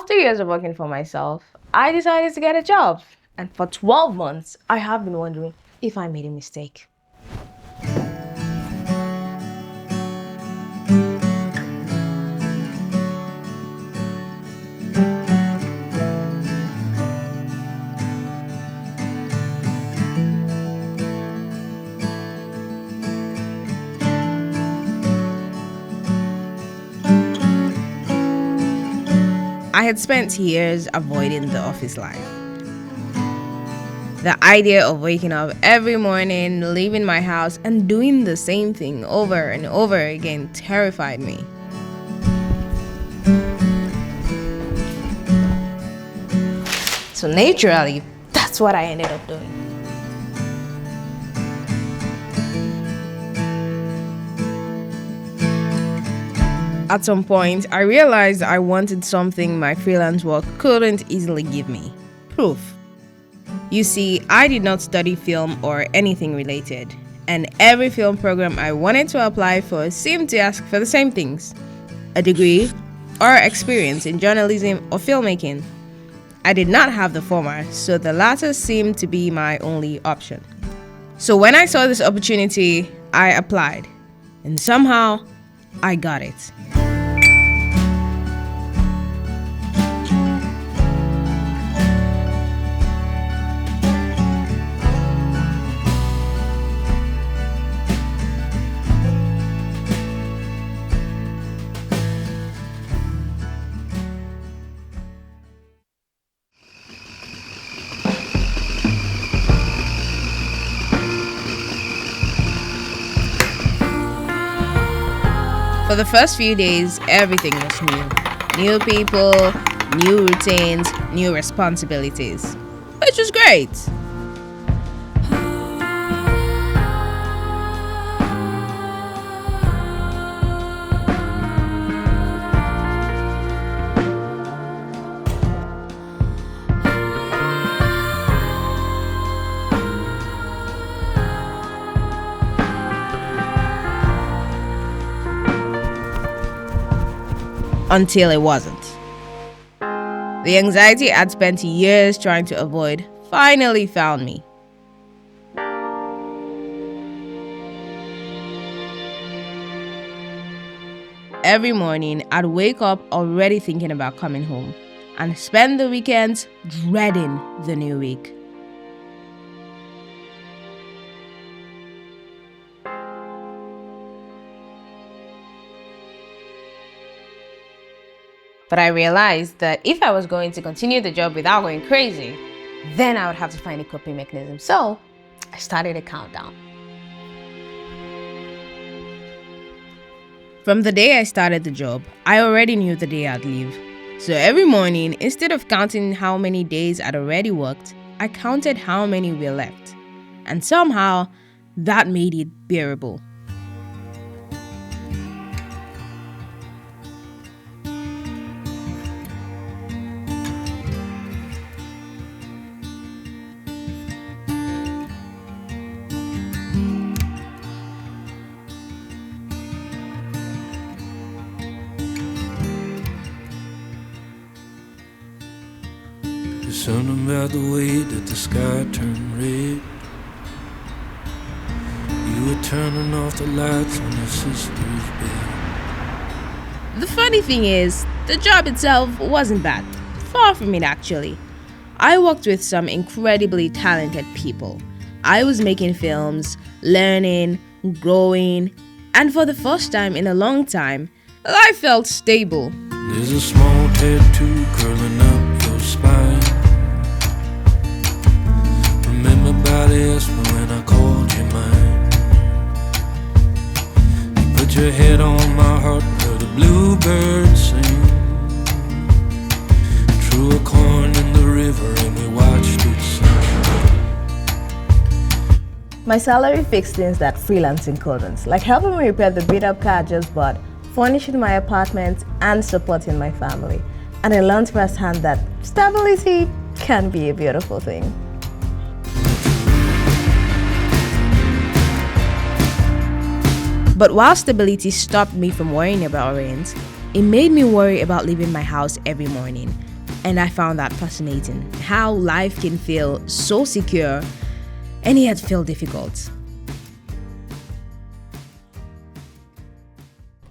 After years of working for myself, I decided to get a job. And for 12 months, I have been wondering if I made a mistake. I had spent years avoiding the office life. The idea of waking up every morning, leaving my house, and doing the same thing over and over again terrified me. So naturally, that's what I ended up doing. At some point, I realized I wanted something my freelance work couldn't easily give me: proof. You see, I did not study film or anything related, and every film program I wanted to apply for seemed to ask for the same things: a degree or experience in journalism or filmmaking. I did not have the former, so the latter seemed to be my only option. So when I saw this opportunity, I applied, and somehow I got it. For the first few days, everything was new. New people, new routines, new responsibilities, which was great. Until it wasn't. The anxiety I'd spent years trying to avoid finally found me. Every morning, I'd wake up already thinking about coming home and spend the weekends dreading the new week. But I realized that if I was going to continue the job without going crazy, then I would have to find a coping mechanism. So I started a countdown. From the day I started the job, I already knew the day I'd leave. So every morning, instead of counting how many days I'd already worked, I counted how many were left. And somehow, that made it bearable. There's something about the way that the sky turned red. You were turning off the lights on your sister's bed. The funny thing is, the job itself wasn't bad. Far from it, actually. I worked with some incredibly talented people. I was making films, learning, growing, and for the first time in a long time, life felt stable. There's a small tattoo curling up your spine. Remember asked me when I called you mine. You put your head on my heart where the bluebirds sing. Threw a coin in the river and we watched it sink. My salary fixed things that freelancing couldn't, like helping me repair the beat-up car I just bought, furnishing my apartment, and supporting my family. And I learned firsthand that stability can be a beautiful thing. But while stability stopped me from worrying about rent, it made me worry about leaving my house every morning, And I found that fascinating, how life can feel so secure and yet feel difficult.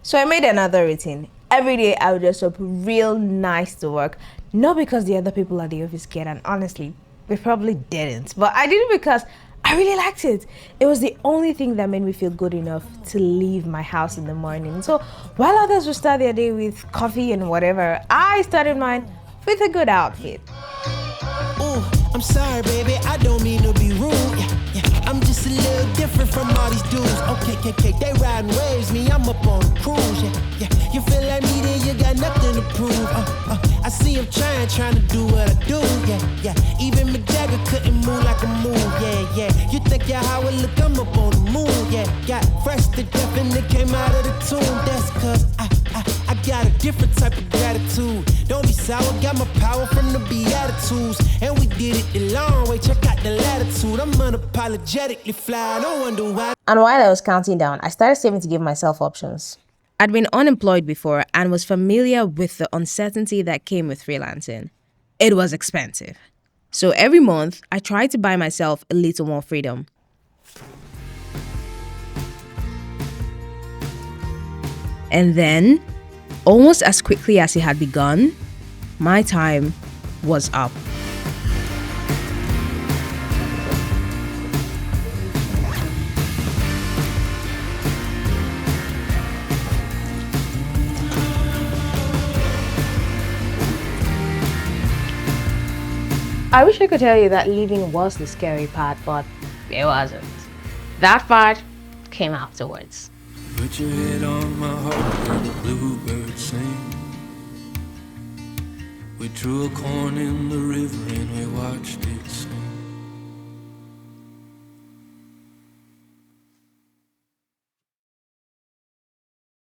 So I made another routine. Every day I would just up real nice to work. Not because the other people at the office cared, and honestly, they probably didn't. But I did it because I really liked it. It was the only thing that made me feel good enough to leave my house in the morning. So while others would start their day with coffee and whatever, I started mine with a good outfit. I'm sorry, baby, I don't mean to be rude. I'm just a little different from all these dudes. Okay, they riding waves, me, I'm up on a cruise. You feel like me, then you got nothing to prove. I see him trying to do what I do. Even Mick Jagger couldn't move like I move. You think you're how it look, I'm up on the moon. Got fresh to death and it came out of the tomb. That's cause I got a different type of gratitude. Don't be sour, got my power from the Beatitudes. And we did it the long way, check out the latitude. I'm unapologetically fly, no wonder why. And while I was counting down, I started saving to give myself options. I'd been unemployed before and was familiar with the uncertainty that came with freelancing. It was expensive. So every month, I tried to buy myself a little more freedom. And then, almost as quickly as it had begun, my time was up. I wish I could tell you that leaving was the scary part, but it wasn't. That part came afterwards. Put your head on my heart and the bluebirds sing. We threw a corn in the river and we watched it